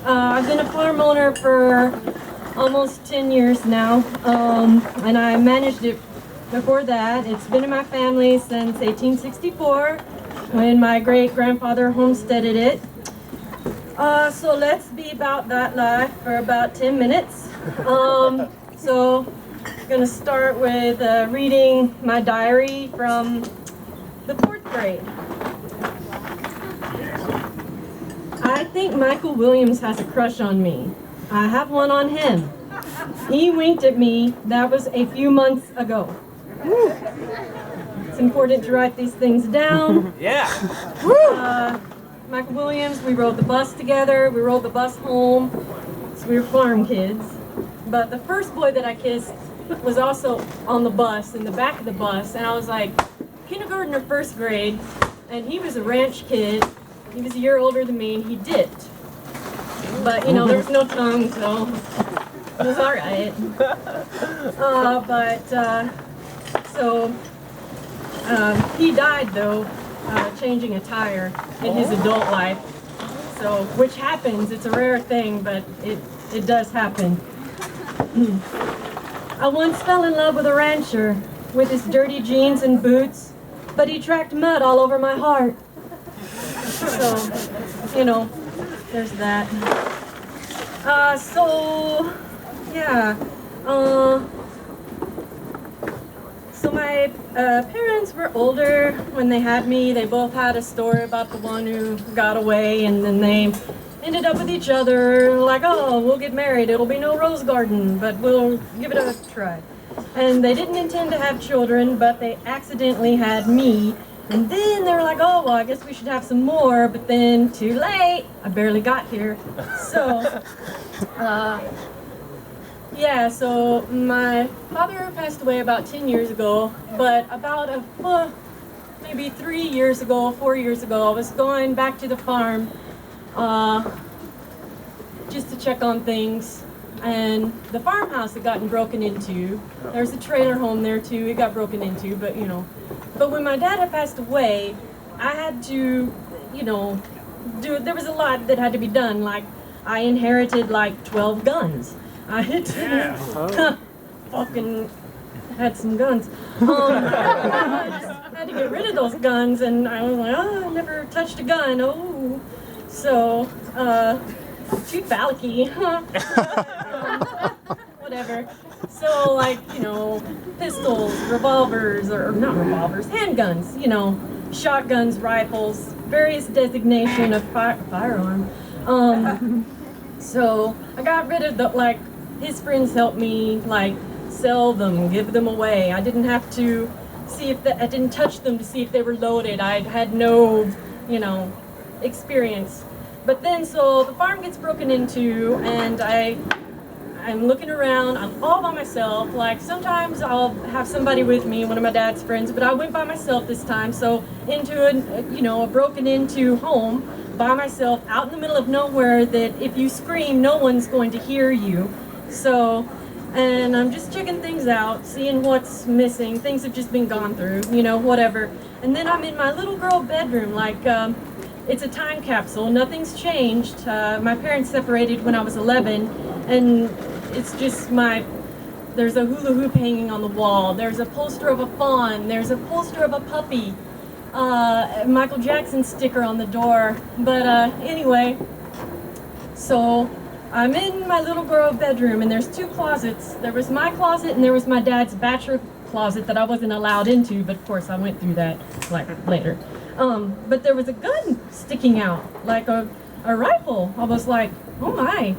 I've been a farm owner for almost 10 years now, and I managed it before that. It's been in my family since 1864 when my great-grandfather homesteaded it. So let's be about that life for about 10 minutes. So I'm going to start with reading my diary from the 4th grade. I think Michael Williams has a crush on me. I have one on him. He winked at me. That was a few months ago. It's important to write these things down. Yeah. Michael Williams, we rode the bus together. We rode the bus home. So we were farm kids. But the first boy that I kissed was also on the bus, in the back of the bus. And I was like kindergarten or 1st grade. And he was a ranch kid. He was a year older than me, and he dipped. But, you know, there was no tongue, so it was all right. He died, though, changing a tire in his adult life. So, which happens. It's a rare thing, but it does happen. I once fell in love with a rancher with his dirty jeans and boots, but he tracked mud all over my heart. So, you know, there's that. So my parents were older when they had me. They both had a story about the one who got away, and then they ended up with each other, like, oh, we'll get married. It'll be no rose garden, but we'll give it a try. And they didn't intend to have children, but they accidentally had me. And then they were like, oh, well, I guess we should have some more, but then too late. I barely got here. So, so my father passed away about 10 years ago, but about maybe 3 years ago, 4 years ago, I was going back to the farm just to check on things. And the farmhouse had gotten broken into. There's a trailer home there too. It got broken into, but you know. But when my dad had passed away, I had to, you know, there was a lot that had to be done. Like, I inherited like 12 guns. I had to, fucking had some guns. I just had to get rid of those guns, and I was like, oh, I never touched a gun. Oh, so, too phallic-y. Whatever. So, like, you know, pistols, revolvers, or not revolvers, handguns, you know, shotguns, rifles, various designation of firearm. So I got rid of the, like, his friends helped me, like, sell them, give them away. I didn't have to see if I didn't touch them to see if they were loaded. I had no, you know, experience. But then, so the farm gets broken into, and I'm looking around. I'm all by myself. Like, sometimes I'll have somebody with me, one of my dad's friends, but I went by myself this time. So into a broken into home by myself, out in the middle of nowhere, that if you scream, no one's going to hear you. So, and I'm just checking things out, seeing what's missing. Things have just been gone through, you know, whatever. And then I'm in my little girl bedroom, like, it's a time capsule. Nothing's changed. My parents separated when I was 11, and it's just there's a hula hoop hanging on the wall. There's a poster of a fawn. There's a poster of a puppy. Michael Jackson sticker on the door. But anyway, so I'm in my little girl bedroom, and there's 2 closets. There was my closet, and there was my dad's bachelor closet that I wasn't allowed into, but of course I went through that, like, later. But there was a gun sticking out, like a rifle. I was like, oh my,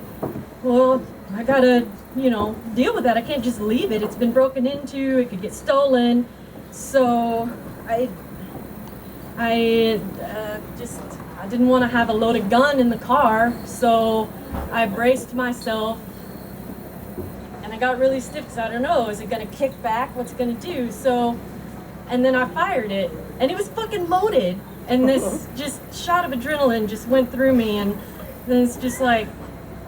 well, I gotta, you know, deal with that. I can't just leave it. It's been broken into, it could get stolen. So I didn't want to have a loaded gun in the car, so I braced myself, and I got really stiff because I don't know, is it gonna kick back? What's it gonna do? So, and then I fired it, and it was fucking loaded, and this just shot of adrenaline just went through me, and then it's just like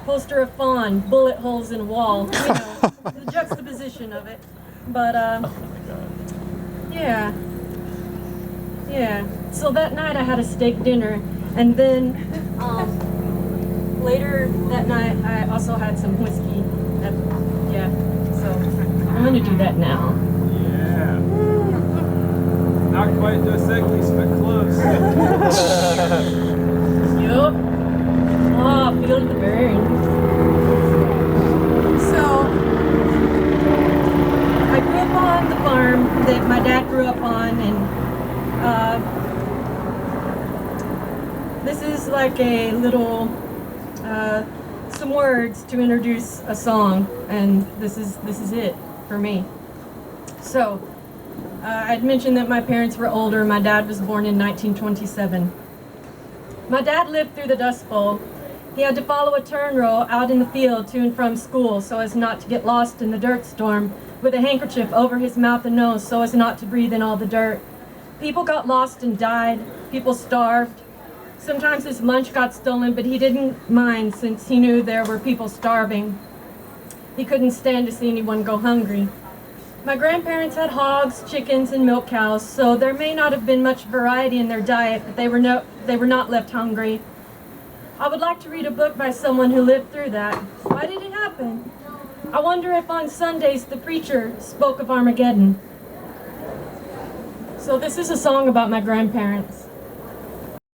poster of fawn, bullet holes in a wall, you know, the juxtaposition of it. But yeah. So that night I had a steak dinner, and then Later that night, I also had some whiskey. Yeah, so I'm gonna do that now. Yeah. Not quite Dos Equis, but close. Yup. Oh, feel the burn. So, I grew up on the farm that my dad grew up on, and this is like a little, some words to introduce a song, and this is it for me. So, I'd mentioned that my parents were older. My dad was born in 1927. My dad lived through the Dust Bowl. He had to follow a turn row out in the field to and from school so as not to get lost in the dirt storm, with a handkerchief over his mouth and nose so as not to breathe in all the dirt. People got lost and died. People starved. Sometimes his lunch got stolen, but he didn't mind since he knew there were people starving. He couldn't stand to see anyone go hungry. My grandparents had hogs, chickens, and milk cows, so there may not have been much variety in their diet, but they were not left hungry. I would like to read a book by someone who lived through that. Why did it happen? I wonder if on Sundays the preacher spoke of Armageddon. So this is a song about my grandparents.